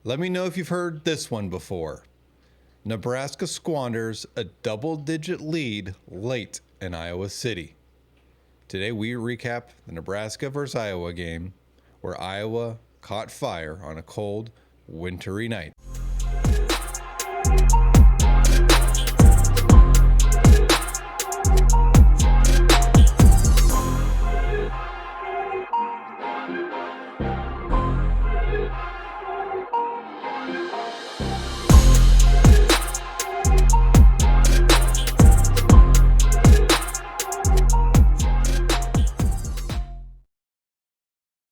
Let me know if you've heard this one before. Nebraska squanders a double-digit lead late in Iowa City. Today we recap the Nebraska versus Iowa game where Iowa caught fire on a cold, wintry night.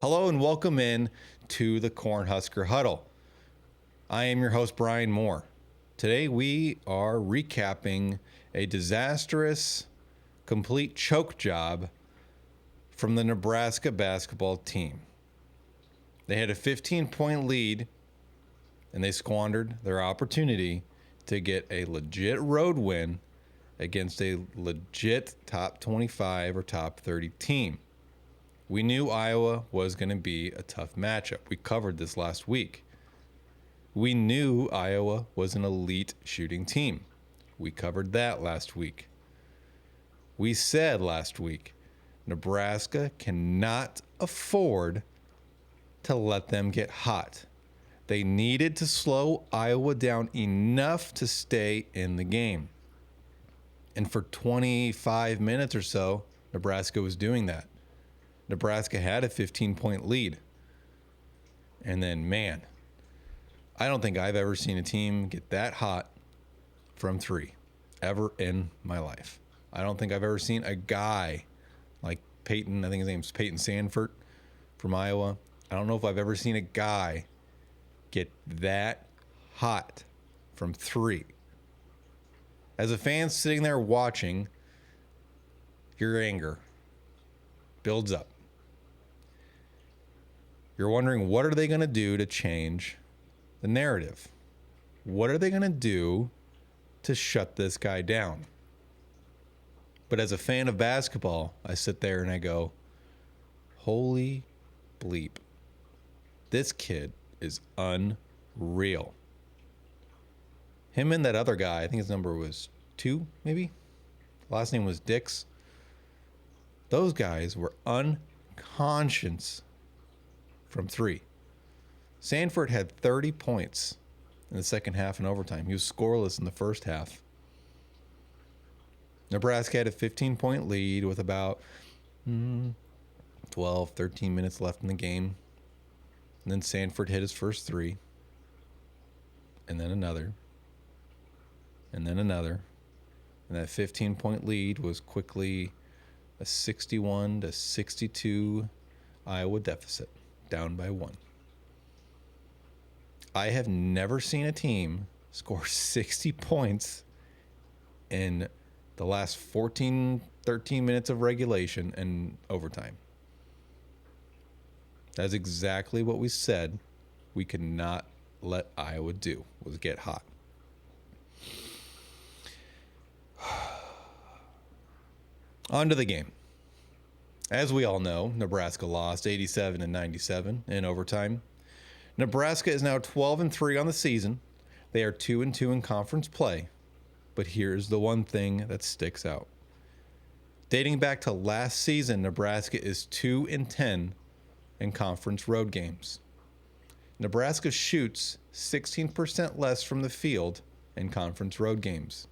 Hello and welcome in to the Cornhusker Huddle. I am your host, Brian Moore. Today we are recapping a disastrous, complete choke job from the Nebraska basketball team. They had a 15-point lead and they squandered their opportunity to get a legit road win against a legit top 25 or top 30 team. We knew Iowa was going to be a tough matchup. We covered this last week. We knew Iowa was an elite shooting team. We covered that last week. We said last week, Nebraska cannot afford to let them get hot. They needed to slow Iowa down enough to stay in the game. And for 25 minutes or so, Nebraska was doing that. Nebraska had a 15-point lead. And then, man, I don't think I've ever seen a team get that hot from three ever in my life. I don't think I've ever seen a guy like Peyton, I think his name's Peyton Sanford from Iowa. I don't know if I've ever seen a guy get that hot from three. As a fan sitting there watching, your anger builds up. You're wondering, what are they going to do to change the narrative? What are they going to do to shut this guy down? But as a fan of basketball, I sit there and I go, holy bleep. This kid is unreal. Him and that other guy, I think his number was 2, maybe? Last name was Dix. Those guys were unconscious from three. Sanford had 30 points in the second half and overtime. He was scoreless in the first half. Nebraska had a 15-point lead with about 12, 13 minutes left in the game. And then Sanford hit his first three. And then another. And then another. And that 15-point lead was quickly a 61-62 Iowa deficit, down by 1. I have never seen a team score 60 points in the last 13 minutes of regulation and overtime. That's exactly what we said we could not let Iowa do, was get hot. On to the game. As we all know, Nebraska lost 87-97 in overtime. Nebraska is now 12-3 on the season. They are 2-2 in conference play. But here's the one thing that sticks out. Dating back to last season, Nebraska is 2-10 in conference road games. Nebraska shoots 16% less from the field in conference road games.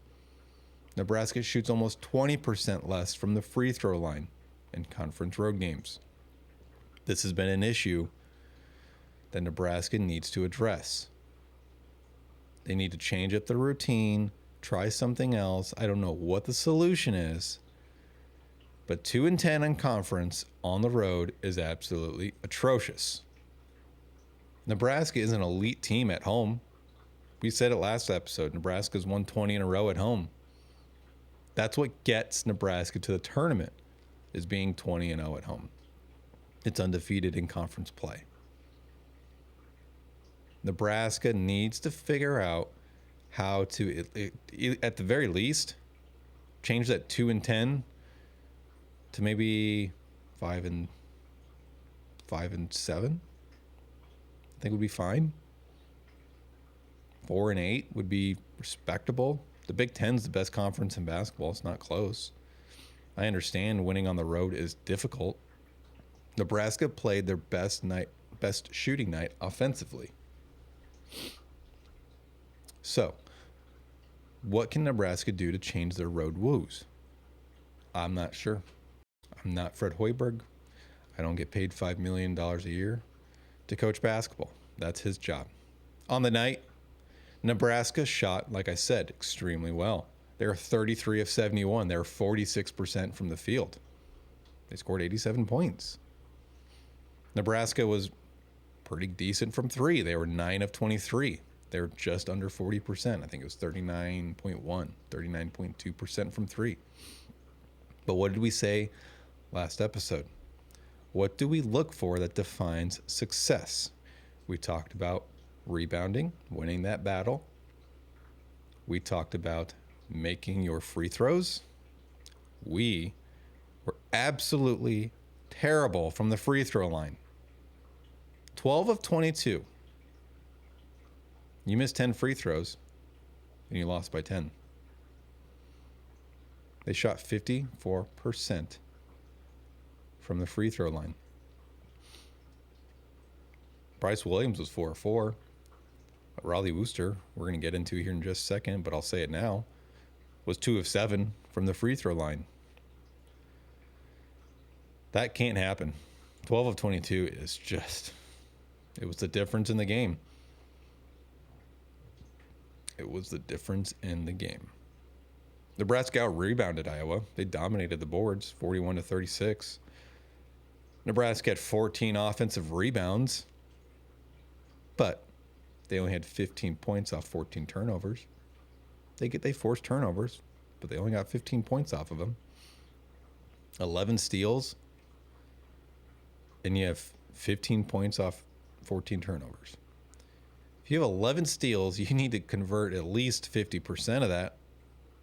Nebraska shoots almost 20% less from the free throw line in conference road games. This has been an issue that Nebraska needs to address. They need to change up the routine, try something else. I don't know what the solution is, but 2-10 in conference on the road is absolutely atrocious. Nebraska is an elite team at home. We said it last episode. Nebraska's won 20 in a row at home. That's what gets Nebraska to the tournament, is being 20-0 at home. It's undefeated in conference play. Nebraska needs to figure out how to, at the very least, change that 2-10 to maybe 5-7. I think would be fine. 4-8 would be respectable. The Big Ten's the best conference in basketball. It's not close. I understand winning on the road is difficult. Nebraska played their best shooting night offensively. So, what can Nebraska do to change their road woes? I'm not sure. I'm not Fred Hoiberg. I don't get paid $5 million a year to coach basketball. That's his job. On the night, Nebraska shot, like I said, extremely well. They were 33 of 71. They were 46% from the field. They scored 87 points. Nebraska was pretty decent from three. They were 9 of 23. They were just under 40%. I think it was 39.1, 39.2% from three. But what did we say last episode? What do we look for that defines success? We talked about rebounding, winning that battle. We talked about making your free throws. We were absolutely terrible from the free throw line. 12 of 22. You missed 10 free throws and you lost by 10. They shot 54% from the free throw line. Bryce Williams was 4 of 4. Raleigh Wooster, we're going to get into here in just a second, but I'll say it now, was 2 of 7 from the free throw line. That can't happen. 12 of 22 is just, it was the difference in the game. It was the difference in the game. Nebraska out-rebounded Iowa. They dominated the boards, 41 to 36. Nebraska had 14 offensive rebounds, but they only had 15 points off 14 turnovers. They forced turnovers, but they only got 15 points off of them. 11 steals, and you have 15 points off 14 turnovers. If you have 11 steals, you need to convert at least 50% of that,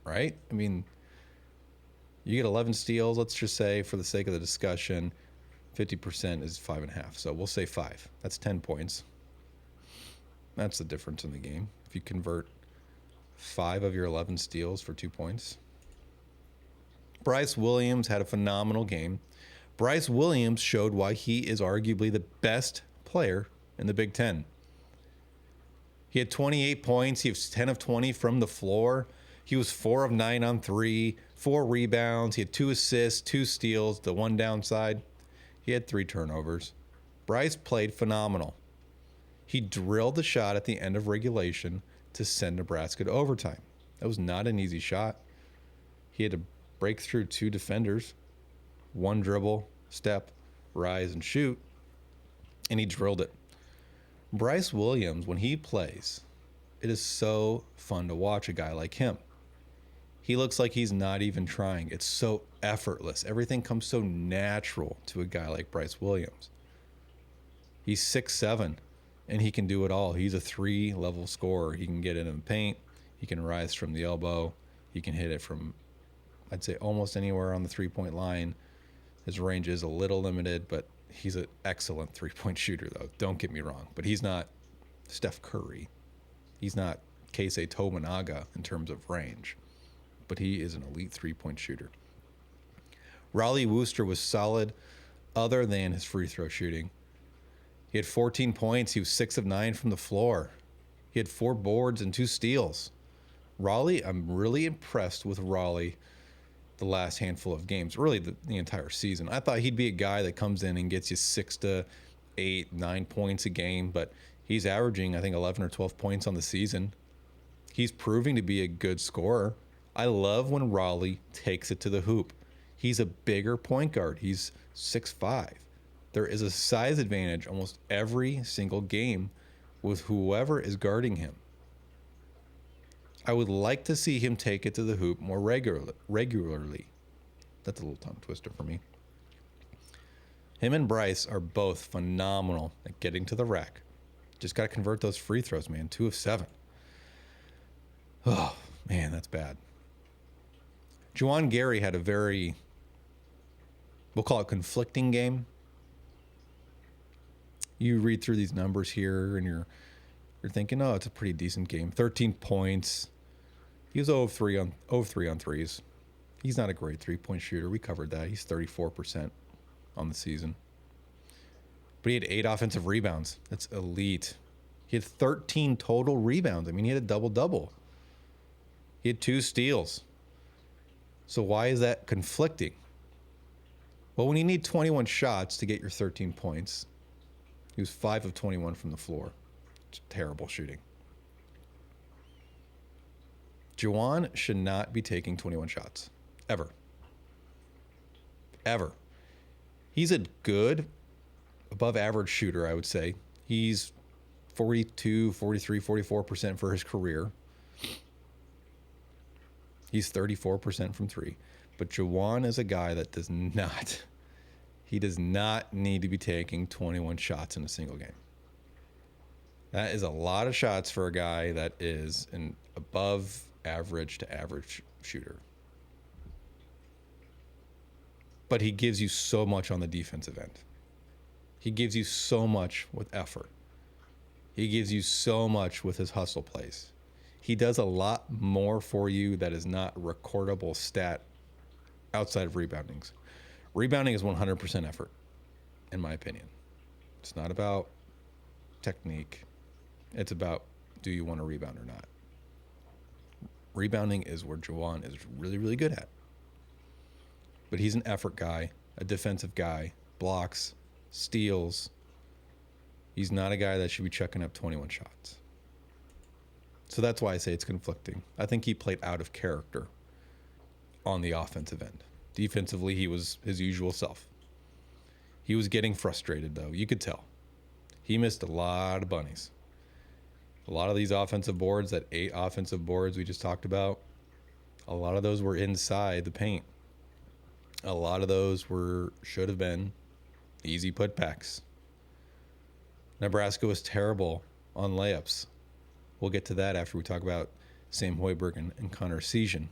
right? I mean, you get 11 steals, let's just say, for the sake of the discussion, 50% is 5.5. So we'll say 5. That's 10 points. That's the difference in the game. If you convert 5 of your 11 steals for 2 points. Bryce Williams had a phenomenal game. Bryce Williams showed why he is arguably the best player in the Big Ten. He had 28 points. He was 10 of 20 from the floor. He was 4 of 9 on 3, 4 rebounds. He had 2 assists, 2 steals. The one downside, he had 3 turnovers. Bryce played phenomenal. He drilled the shot at the end of regulation to send Nebraska to overtime. That was not an easy shot. He had to break through 2 defenders, 1 dribble, step, rise, and shoot, and he drilled it. Bryce Williams, when he plays, it is so fun to watch a guy like him. He looks like he's not even trying. It's so effortless. Everything comes so natural to a guy like Bryce Williams. He's 6'7", and he can do it all. He's a 3-level scorer. He can get it in the paint. He can rise from the elbow. He can hit it from, I'd say, almost anywhere on the three-point line. His range is a little limited, but he's an excellent three-point shooter, though. Don't get me wrong. But he's not Steph Curry. He's not Keisei Tominaga in terms of range. But he is an elite three-point shooter. Raleigh Wooster was solid other than his free throw shooting. He had 14 points. He was 6 of 9 from the floor. He had 4 boards and 2 steals. Raleigh, I'm really impressed with Raleigh the last handful of games, really the entire season. I thought he'd be a guy that comes in and gets you 6 to 8, 9 points a game, but he's averaging, I think, 11 or 12 points on the season. He's proving to be a good scorer. I love when Raleigh takes it to the hoop. He's a bigger point guard. He's 6'5". There is a size advantage almost every single game with whoever is guarding him. I would like to see him take it to the hoop more regularly. That's a little tongue twister for me. Him and Bryce are both phenomenal at getting to the rack. Just got to convert those free throws, man. 2 of 7. Oh, man, that's bad. Juwan Gary had a very, we'll call it conflicting game. You read through these numbers here and you're You're thinking, oh, it's a pretty decent game. 13 points. He was 0 of 3 on threes. He's not a great three-point shooter. We covered that. He's 34% on the season. But he had 8 offensive rebounds. That's elite. He had 13 total rebounds. I mean, he had a double-double. He had 2 steals. So why is that conflicting? Well, when you need 21 shots to get your 13 points, he was 5 of 21 from the floor. It's terrible shooting. Juwan should not be taking 21 shots. Ever. Ever. He's a good, above average shooter, I would say. He's 42, 43, 44% for his career. He's 34% from 3. But Juwan is a guy that does not need to be taking 21 shots in a single game. That is a lot of shots for a guy that is an above average to average shooter. But he gives you so much on the defensive end. He gives you so much with effort. He gives you so much with his hustle plays. He does a lot more for you that is not a recordable stat outside of reboundings. Rebounding is 100% effort, in my opinion. It's not about technique. It's about, do you want to rebound or not? Rebounding is where Juwan is really, really good at. But he's an effort guy, a defensive guy, blocks, steals. He's not a guy that should be chucking up 21 shots. So that's why I say it's conflicting. I think he played out of character on the offensive end. Defensively, he was his usual self. He was getting frustrated, though. You could tell. He missed a lot of bunnies. A lot of these offensive boards, that 8 offensive boards we just talked about, a lot of those were inside the paint. A lot of those should have been easy putbacks. Nebraska was terrible on layups. We'll get to that after we talk about Sam Hoiberg and Connor Season.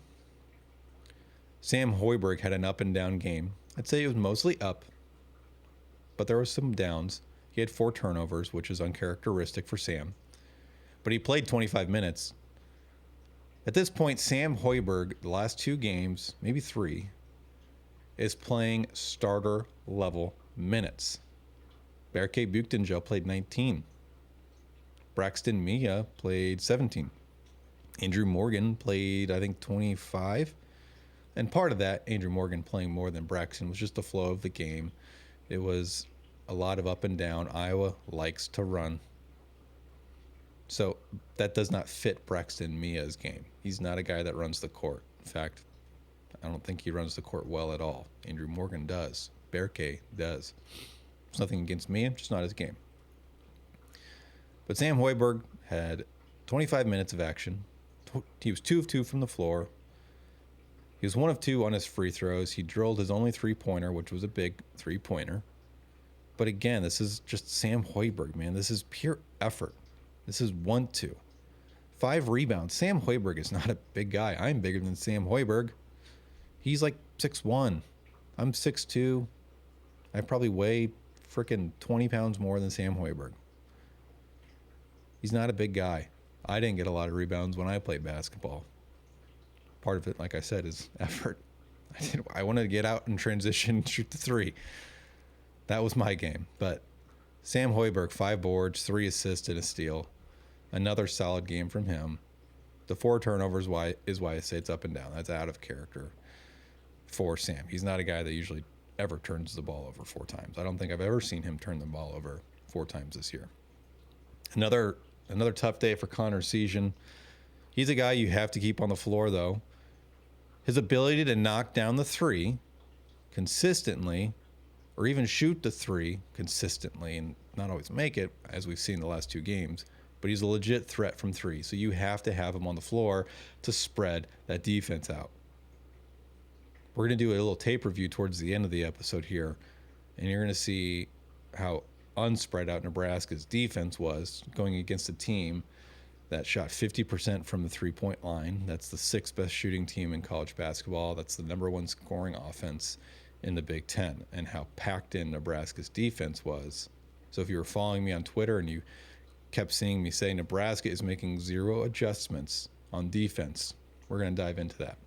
Sam Hoiberg had an up and down game. I'd say it was mostly up, but there was some downs. He had 4 turnovers, which is uncharacteristic for Sam. But he played 25 minutes. At this point, Sam Hoiberg, the last 2 games, maybe 3, is playing starter level minutes. Berke Buchtenjel played 19. Braxton Mia played 17. Andrew Morgan played, I think, 25. And part of that, Andrew Morgan playing more than Braxton, was just the flow of the game. It was a lot of up and down. Iowa likes to run. So that does not fit Braxton Mia's game. He's not a guy that runs the court. In fact, I don't think he runs the court well at all. Andrew Morgan does. Berke does. It's nothing against Mia, just not his game. But Sam Hoiberg had 25 minutes of action. He was 2 of 2 from the floor. He was 1 of 2 on his free throws. He drilled his only 3-pointer, which was a big 3-pointer. But again, this is just Sam Hoiberg, man. This is pure effort. This is 1-2. 5 rebounds. Sam Hoiberg is not a big guy. I'm bigger than Sam Hoiberg. He's like 6'1". I'm 6'2". I probably weigh freaking 20 pounds more than Sam Hoiberg. He's not a big guy. I didn't get a lot of rebounds when I played basketball. Part of it, like I said, is effort. I wanted to get out and transition and shoot the 3. That was my game. But Sam Hoiberg, 5 boards, 3 assists, and a steal. Another solid game from him. The 4 turnovers is why I say it's up and down. That's out of character for Sam. He's not a guy that usually ever turns the ball over 4 times. I don't think I've ever seen him turn the ball over 4 times this year. Another tough day for Connor Season. He's a guy you have to keep on the floor, though. His ability to knock down the 3 consistently, or even shoot the 3 consistently and not always make it, as we've seen the last 2 games, but he's a legit threat from 3. So you have to have him on the floor to spread that defense out. We're going to do a little tape review towards the end of the episode here, and you're going to see how unspread out Nebraska's defense was going against a team that shot 50% from the 3-point line. That's the 6th best shooting team in college basketball. That's the number 1 scoring offense in the Big Ten, and how packed in Nebraska's defense was. So if you were following me on Twitter and you kept seeing me say Nebraska is making 0 adjustments on defense. We're going to dive into that.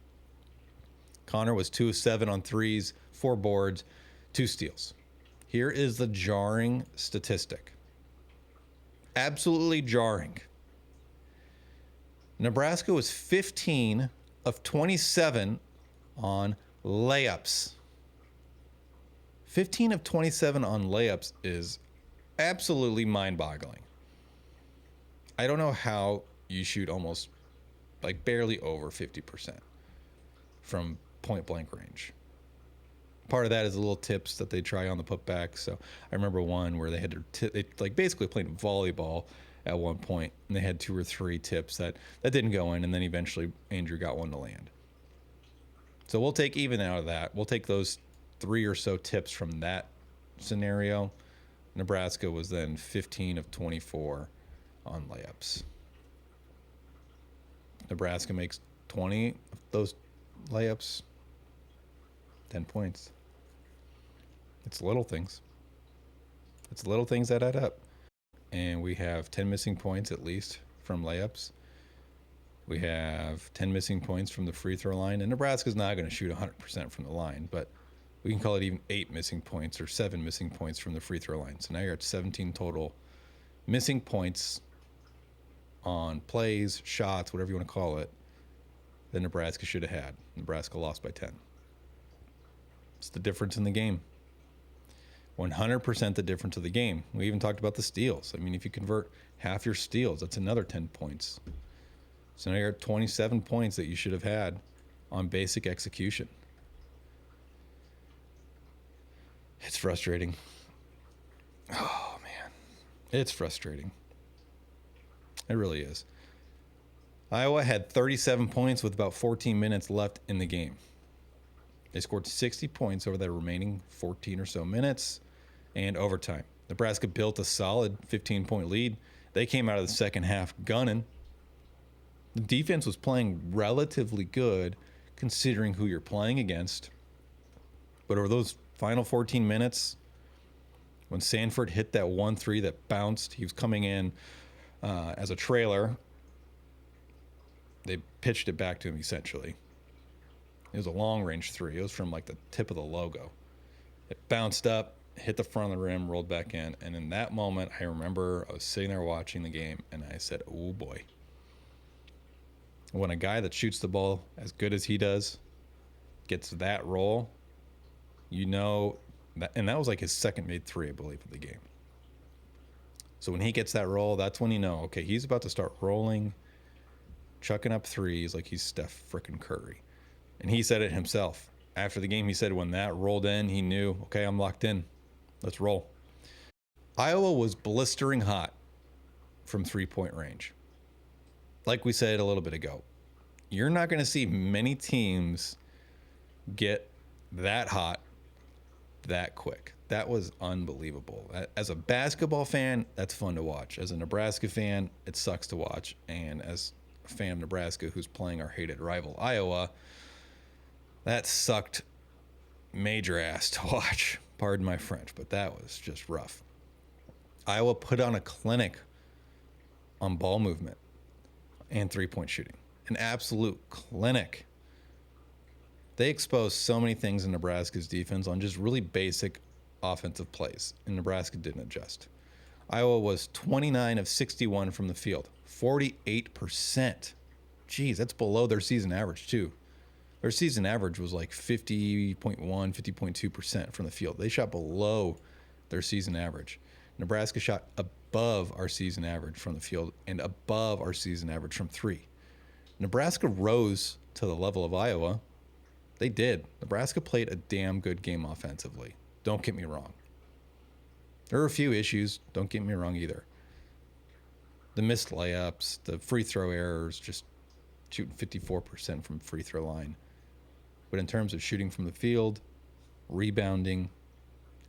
Connor was 2 of 7 on threes, 4 boards, 2 steals. Here is the jarring statistic. Absolutely jarring. Nebraska was 15 of 27 on layups. 15 of 27 on layups is absolutely mind-boggling. I don't know how you shoot almost like barely over 50% from point-blank range. Part of that is the little tips that they try on the putback. So I remember one where they had to they like basically played volleyball at one point, and they had 2 or 3 tips that didn't go in, and then eventually Andrew got one to land. So we'll take even out of that. We'll take those 3 or so tips from that scenario. Nebraska was then 15 of 24 on layups. Nebraska makes 20 of those layups, 10 points. It's little things. It's little things that add up. And we have 10 missing points at least from layups. We have 10 missing points from the free throw line. And Nebraska's not going to shoot 100% from the line, but we can call it even 8 missing points or 7 missing points from the free throw line. So now you're at 17 total missing points on plays, shots, whatever you want to call it, that Nebraska should have had. Nebraska lost by 10. It's the difference in the game. 100% the difference of the game. We even talked about the steals. I mean, if you convert half your steals, that's another 10 points. So now you're at 27 points that you should have had on basic execution. It's frustrating. Oh, man. It's frustrating. It really is. Iowa had 37 points with about 14 minutes left in the game. They scored 60 points over the remaining 14 or so minutes and overtime. Nebraska built a solid 15-point lead. They came out of the second half gunning. The defense was playing relatively good considering who you're playing against. But over those final 14 minutes, when Sanford hit that 1-3 that bounced, he was coming in as a trailer. They pitched it back to him essentially. It was a long-range 3. It was from like the tip of the logo. It bounced up, hit the front of the rim, rolled back in. And in that moment, I remember I was sitting there watching the game, and I said, oh, boy. When a guy that shoots the ball as good as he does gets that roll, you know, that, and that was like his second made 3, I believe, of the game. So when he gets that roll, that's when you know, okay, he's about to start rolling, chucking up threes like he's Steph frickin' Curry. And he said it himself. After the game, he said when that rolled in, he knew, okay, I'm locked in. Let's roll. Iowa was blistering hot from 3-point range. Like we said a little bit ago, you're not going to see many teams get that hot that quick. That was unbelievable. As a basketball fan, that's fun to watch. As a Nebraska fan, it sucks to watch. And as a fan of Nebraska who's playing our hated rival, Iowa, that sucked major ass to watch. Pardon my French, but that was just rough. Iowa put on a clinic on ball movement and 3-point shooting. An absolute clinic. They exposed so many things in Nebraska's defense on just really basic offensive plays, and Nebraska didn't adjust. Iowa was 29 of 61 from the field, 48%. Geez, that's below their season average too. Their season average was like 50.1, 50.2% from the field. They shot below their season average. Nebraska shot above our season average from the field and above our season average from 3. Nebraska rose to the level of Iowa. They did. Nebraska played a damn good game offensively. Don't get me wrong. There were a few issues. Don't get me wrong either. The missed layups, the free throw errors, just shooting 54% from free throw line. But in terms of shooting from the field, rebounding,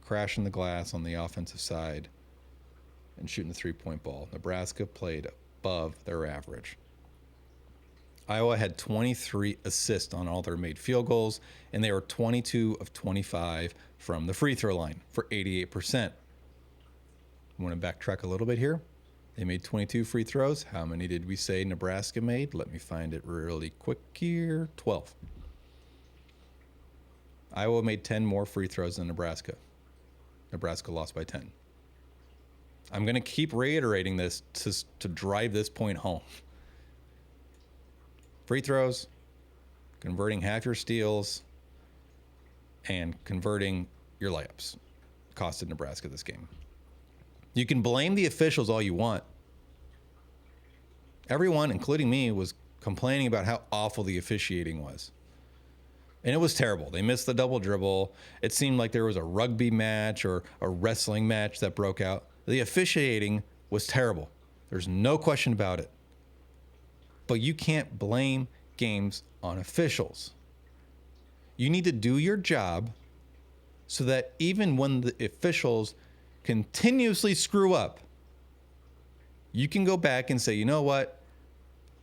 crashing the glass on the offensive side, and shooting the 3-point ball, Nebraska played above their average. Iowa had 23 assists on all their made field goals, and they were 22 of 25 from the free throw line for 88%. I want to backtrack a little bit here. They made 22 free throws. How many did we say Nebraska made? Let me find it really quick here. 12. Iowa made 10 more free throws than Nebraska. Nebraska lost by 10. I'm going to keep reiterating this to drive this point home. Free throws, converting half your steals, and converting your layups costed Nebraska this game. You can blame the officials all you want. Everyone, including me, was complaining about how awful the officiating was. And it was terrible. They missed the double dribble. It seemed like there was a rugby match or a wrestling match that broke out. The officiating was terrible. There's no question about it. But you can't blame games on officials. You need to do your job so that even when the officials continuously screw up, you can go back and say, you know what?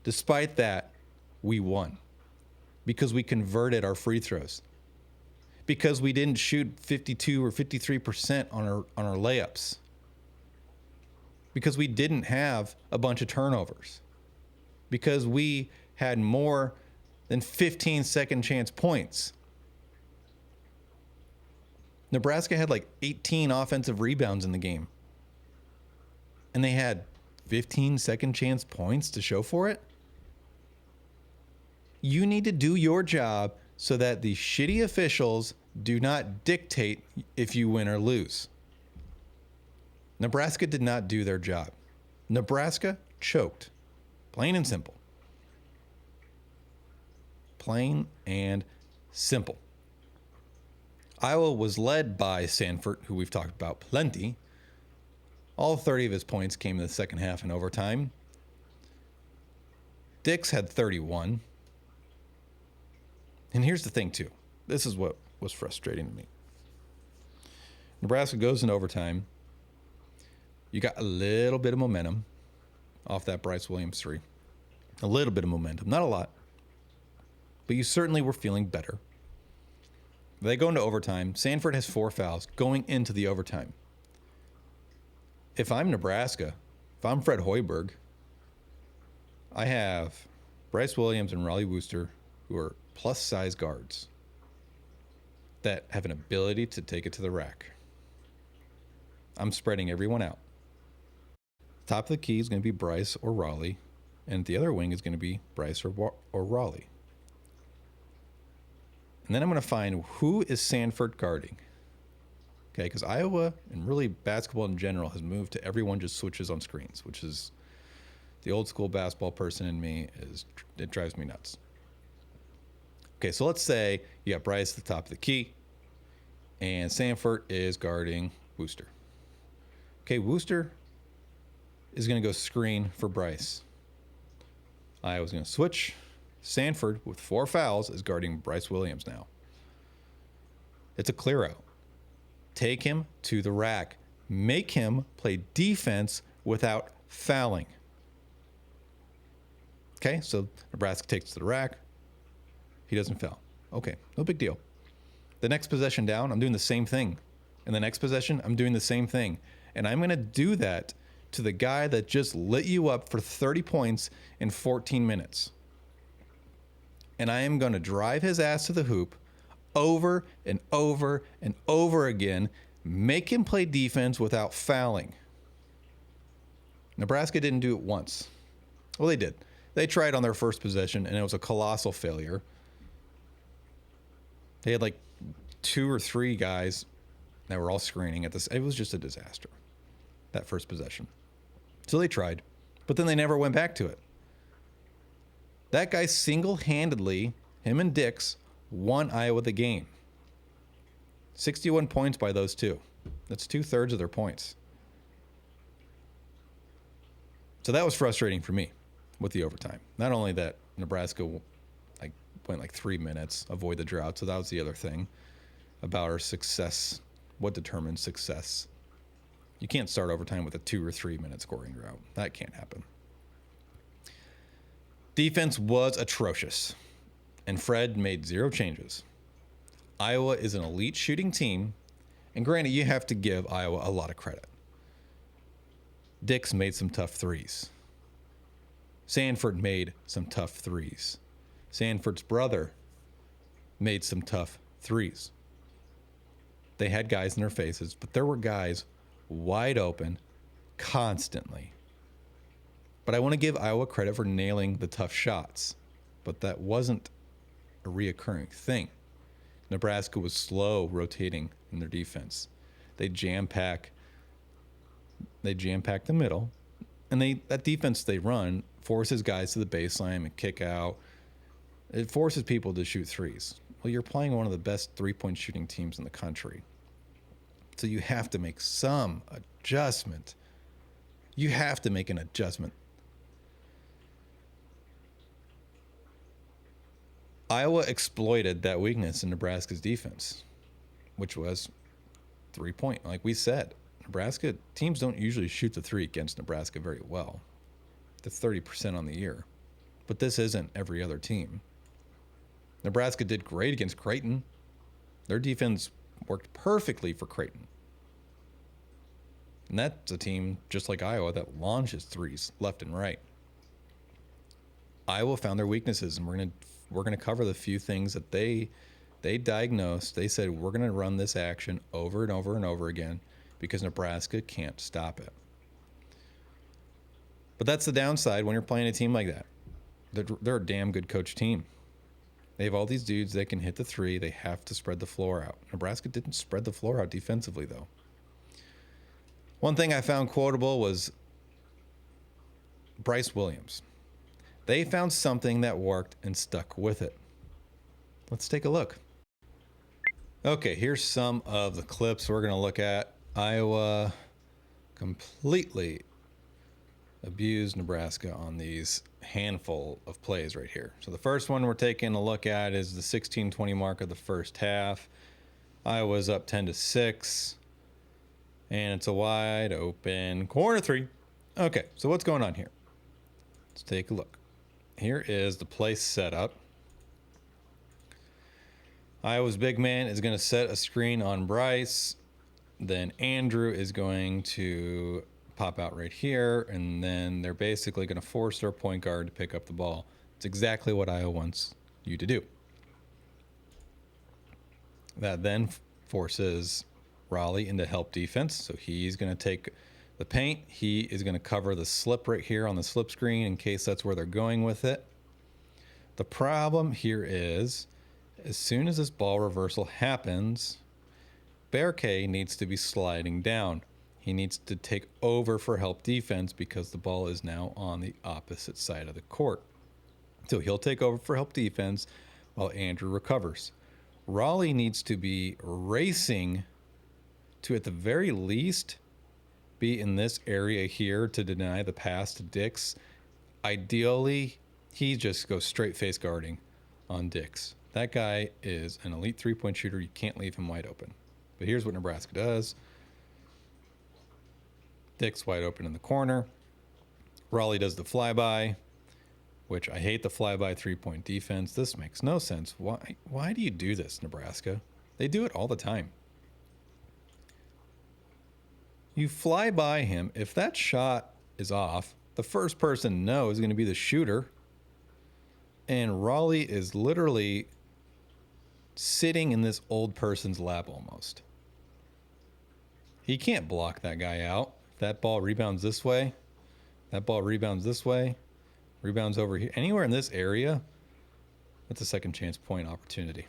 Despite that, we won. Because we converted our free throws. Because we didn't shoot 52 or 53% on our layups. Because we didn't have a bunch of turnovers. Because we had more than 15 second chance points. Nebraska had like 18 offensive rebounds in the game. And they had 15 second chance points to show for it. You need to do your job so that the shitty officials do not dictate if you win or lose. Nebraska did not do their job. Nebraska choked. Plain and simple. Plain and simple. Iowa was led by Sanford, who we've talked about plenty. All 30 of his points came in the second half in overtime. Dix had 31. And here's the thing, too. This is what was frustrating to me. Nebraska goes in overtime. You got a little bit of momentum off that Bryce Williams 3. A little bit of momentum. Not a lot. But you certainly were feeling better. They go into overtime. Sanford has 4 fouls going into the overtime. If I'm Nebraska, if I'm Fred Hoiberg, I have Bryce Williams and Raleigh Wooster, who are plus-size guards that have an ability to take it to the rack. I'm spreading everyone out. Top of the key is going to be Bryce or Raleigh, and the other wing is going to be Bryce or Raleigh. And then I'm going to find who is Sanford guarding. Okay, because Iowa, and really basketball in general, has moved to everyone just switches on screens, which is the old school basketball person in me. It drives me nuts. Okay, so let's say you got Bryce at the top of the key, and Sanford is guarding Wooster. Okay, Wooster is going to go screen for Bryce. Iowa's going to switch. Sanford, with 4 fouls, is guarding Bryce Williams now. It's a clear out. Take him to the rack. Make him play defense without fouling. Okay, so Nebraska takes to the rack. He doesn't foul. Okay, no big deal. The next possession down, I'm doing the same thing. And the next possession, I'm doing the same thing. And I'm going to do that to the guy that just lit you up for 30 points in 14 minutes. And I am going to drive his ass to the hoop over and over and over again, make him play defense without fouling. Nebraska didn't do it once. Well, they did. They tried on their first possession, and it was a colossal failure. They had like 2 or 3 guys that were all screening at this. It was just a disaster, that first possession. So they tried, but then they never went back to it. That guy single-handedly, him and Dix, won Iowa the game. 61 points by those two. That's 2/3 of their points. So that was frustrating for me with the overtime. Not only that Nebraska went like 3 minutes, avoid the drought. So that was the other thing about our success. What determines success? You can't start overtime with a 2 or 3 minute scoring drought. That can't happen. Defense was atrocious, and Fred made 0 changes. Iowa is an elite shooting team, and granted, you have to give Iowa a lot of credit. Dix made some tough threes. Sanford made some tough threes. Sanford's brother made some tough threes. They had guys in their faces, but there were guys wide open constantly. But I want to give Iowa credit for nailing the tough shots, but that wasn't a reoccurring thing. Nebraska was slow rotating in their defense. They jam-pack the middle, and that defense they run forces guys to the baseline and kick out. It forces people to shoot threes. Well, you're playing one of the best three-point shooting teams in the country. So you have to make some adjustment. You have to make an adjustment. Iowa exploited that weakness in Nebraska's defense, which was three-point. Like we said, Nebraska teams don't usually shoot the three against Nebraska very well. That's 30% on the year. But this isn't every other team. Nebraska did great against Creighton. Their defense worked perfectly for Creighton. And that's a team, just like Iowa, that launches threes left and right. Iowa found their weaknesses, and we're gonna cover the few things that they diagnosed. They said, we're going to run this action over and over and over again because Nebraska can't stop it. But that's the downside when you're playing a team like that. They're a damn good coach team. They have all these dudes that can hit the three. They have to spread the floor out. Nebraska didn't spread the floor out defensively, though. One thing I found quotable was Bryce Williams. They found something that worked and stuck with it. Let's take a look. Okay, here's some of the clips we're going to look at. Iowa completely abused Nebraska on these handful of plays right here. So the first one we're taking a look at is the 16-20 mark of the first half. Iowa's up 10-6, and it's a wide open corner three. Okay, so what's going on here? Let's take a look. Here is the play setup. Iowa's big man is going to set a screen on Bryce. Then Andrew is going to pop out right here, and then they're basically going to force their point guard to pick up the ball. It's exactly what Iowa wants you to do. That then forces Raleigh into help defense, so he's going to take the paint. He is going to cover the slip right here on the slip screen in case that's where they're going with it. The problem here is, as soon as this ball reversal happens, Berke needs to be sliding down. He needs to take over for help defense because the ball is now on the opposite side of the court. So he'll take over for help defense while Andrew recovers. Raleigh needs to be racing to, at the very least, be in this area here to deny the pass to Dix. Ideally, he just goes straight face guarding on Dix. That guy is an elite three-point shooter. You can't leave him wide open. But here's what Nebraska does. Dix wide open in the corner. Raleigh does the flyby, which I hate the flyby three-point defense. This makes no sense. Why do you do this, Nebraska? They do it all the time. You fly by him. If that shot is off, the first person to know is going to be the shooter. And Raleigh is literally sitting in this old person's lap almost. He can't block that guy out. If that ball rebounds this way, that ball rebounds this way, rebounds over here. Anywhere in this area, that's a second chance point opportunity.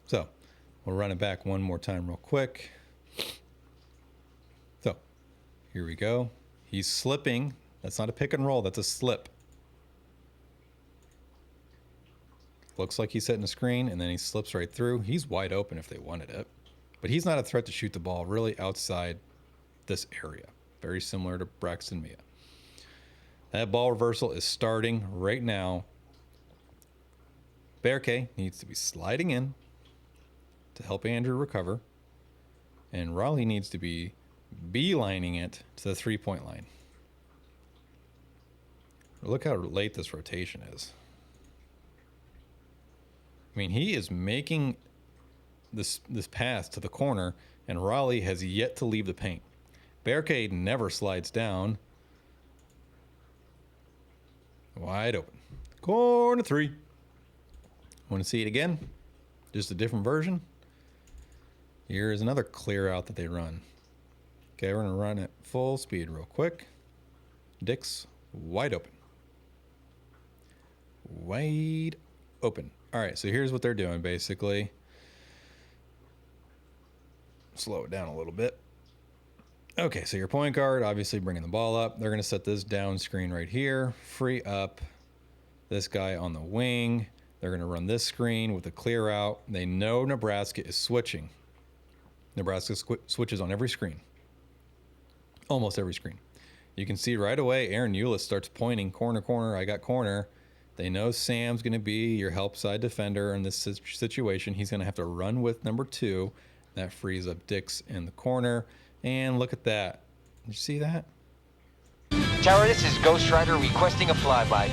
So we'll run it back one more time real quick. So here we go. He's slipping. That's not a pick and roll. That's a slip. Looks like he's setting a screen, and then he slips right through. He's wide open if they wanted it. But he's not a threat to shoot the ball really outside this area. Very similar to Braxton Mia. That ball reversal is starting right now. Berke needs to be sliding in to help Andrew recover. And Raleigh needs to be beelining it to the three-point line. Look how late this rotation is. I mean, he is making this pass to the corner, and Raleigh has yet to leave the paint. Barricade never slides down. Wide open. Corner 3. Want to see it again? Just a different version? Here's another clear out that they run. Okay, we're going to run at full speed real quick. Dix, wide open. Wide open. All right, so here's what they're doing, basically. Slow it down a little bit. Okay, so your point guard, obviously bringing the ball up. They're going to set this down screen right here. Free up this guy on the wing. They're going to run this screen with a clear out. They know Nebraska is switching. Nebraska switches on every screen. Almost every screen. You can see right away Aaron Eulis starts pointing, corner, corner, I got corner. They know Sam's going to be your help side defender in this situation. He's going to have to run with number 2. That frees up Dix in the corner. And look at that. Did you see that? Tower, this is Ghost Rider requesting a flyby.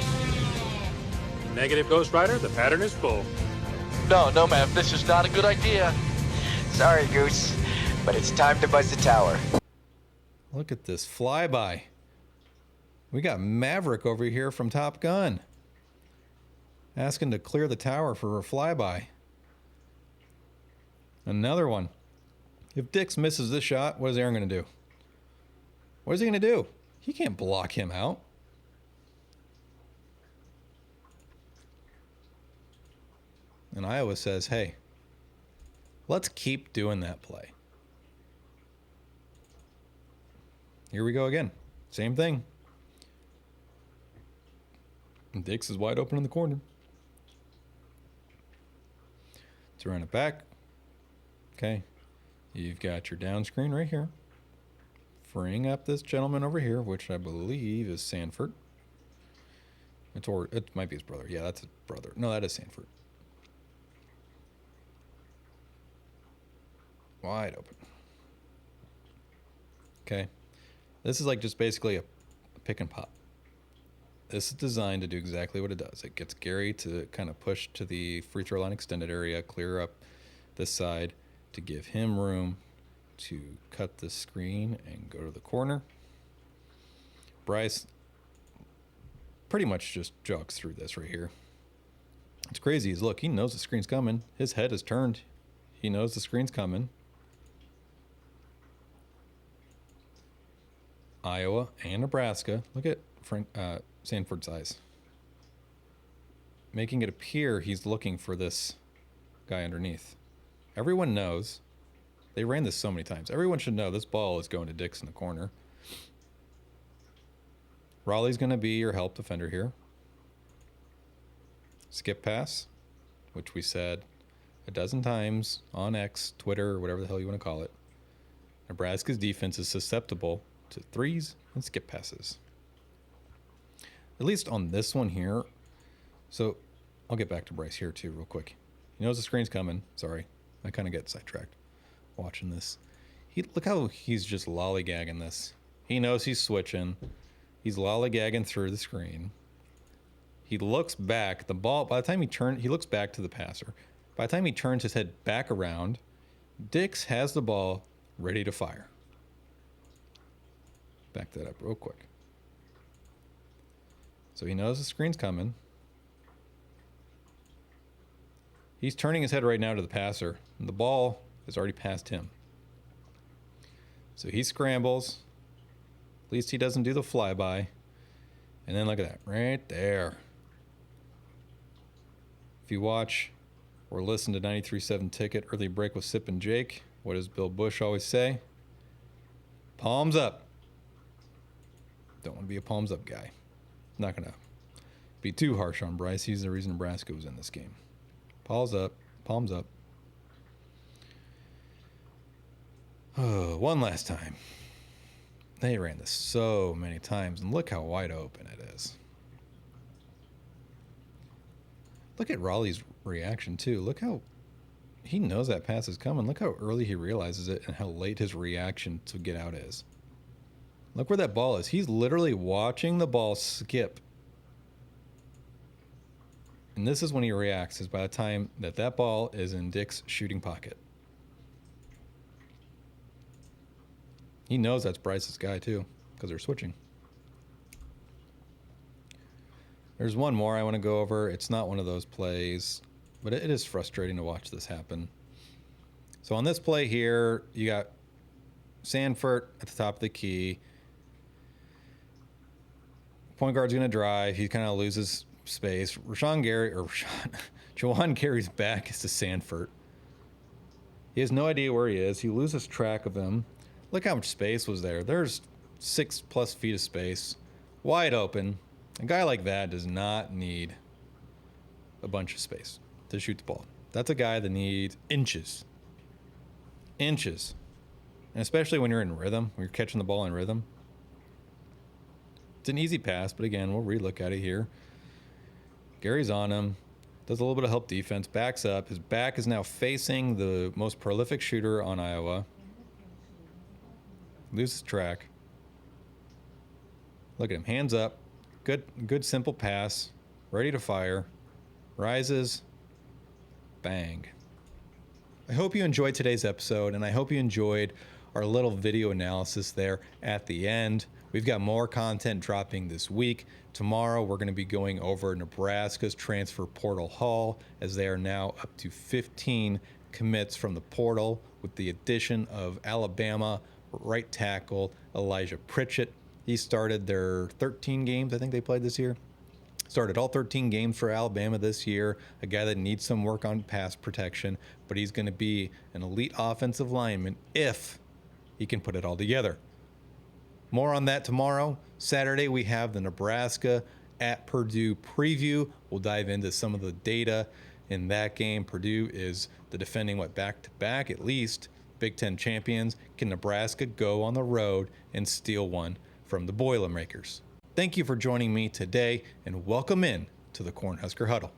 Negative, Ghost Rider. The pattern is full. No, ma'am. This is not a good idea. Sorry, Goose, but it's time to buzz the tower. Look at this flyby. We got Maverick over here from Top Gun. Asking to clear the tower for a flyby. Another one. If Dix misses this shot, what is Aaron going to do? What is he going to do? He can't block him out. And Iowa says, hey, let's keep doing that play. Here we go again. Same thing. And Dix is wide open in the corner. Let's run it back. Okay. You've got your down screen right here. Freeing up this gentleman over here, which I believe is Sanford. It might be his brother. Yeah, that's his brother. No, that is Sanford. Wide open. Okay. This is like just basically a pick and pop. This is designed to do exactly what it does. It gets Gary to kind of push to the free throw line extended area, clear up this side to give him room to cut the screen and go to the corner. Bryce pretty much just jogs through this right here. What's crazy is, look, he knows the screen's coming. His head is turned. He knows the screen's coming. Iowa and Nebraska. Look at Sanford's eyes. Making it appear he's looking for this guy underneath. Everyone knows. They ran this so many times. Everyone should know this ball is going to Dix in the corner. Raleigh's going to be your help defender here. Skip pass, which we said a dozen times on X, Twitter, or whatever the hell you want to call it. Nebraska's defense is susceptible to threes and skip passes. At least on this one here. So I'll get back to Bryce here too real quick. He knows the screen's coming. Sorry. I kind of get sidetracked watching this. Look how he's just lollygagging this. He knows he's switching. He's lollygagging through the screen. He looks back. The ball, by the time he looks back to the passer. By the time he turns his head back around, Dix has the ball ready to fire. Back that up real quick. So he knows the screen's coming. He's turning his head right now to the passer. And the ball is already past him. So he scrambles. At least he doesn't do the flyby. And then look at that. Right there. If you watch or listen to 93.7 Ticket Early Break with Sip and Jake, what does Bill Bush always say? Palms up. Don't want to be a palms up guy. Not going to be too harsh on Bryce. He's the reason Nebraska was in this game. Palms up. Palms up. Oh, one last time. They ran this so many times, and look how wide open it is. Look at Raleigh's reaction, too. Look how he knows that pass is coming. Look how early he realizes it and how late his reaction to get out is. Look where that ball is. He's literally watching the ball skip. And this is when he reacts, is by the time that ball is in Dick's shooting pocket. He knows that's Bryce's guy too, because they're switching. There's one more I want to go over. It's not one of those plays, but it is frustrating to watch this happen. So on this play here, you got Sanford at the top of the key. Point guard's going to drive. He kind of loses space. Jawan Gary's back is to Sanford. He has no idea where he is. He loses track of him. Look how much space was there. There's 6+ feet of space. Wide open. A guy like that does not need a bunch of space to shoot the ball. That's a guy that needs inches. Inches. And especially when you're in rhythm, when you're catching the ball in rhythm. It's an easy pass, but again, we'll relook at it here. Gary's on him. Does a little bit of help defense. Backs up. His back is now facing the most prolific shooter on Iowa. Loses track. Look at him. Hands up. Good simple pass. Ready to fire. Rises. Bang. I hope you enjoyed today's episode, and I hope you enjoyed our little video analysis there at the end. We've got more content dropping this week. Tomorrow, we're going to be going over Nebraska's transfer portal haul, as they are now up to 15 commits from the portal, with the addition of Alabama right tackle Elijah Pritchett. He started their 13 games, I think they played this year. Started all 13 games for Alabama this year. A guy that needs some work on pass protection, but he's going to be an elite offensive lineman if he can put it all together. More on that tomorrow. Saturday, we have the Nebraska at Purdue preview. We'll dive into some of the data in that game. Purdue is the defending, back-to-back at least, Big Ten champions. Can Nebraska go on the road and steal one from the Boilermakers? Thank you for joining me today, and welcome in to the Cornhusker Huddle.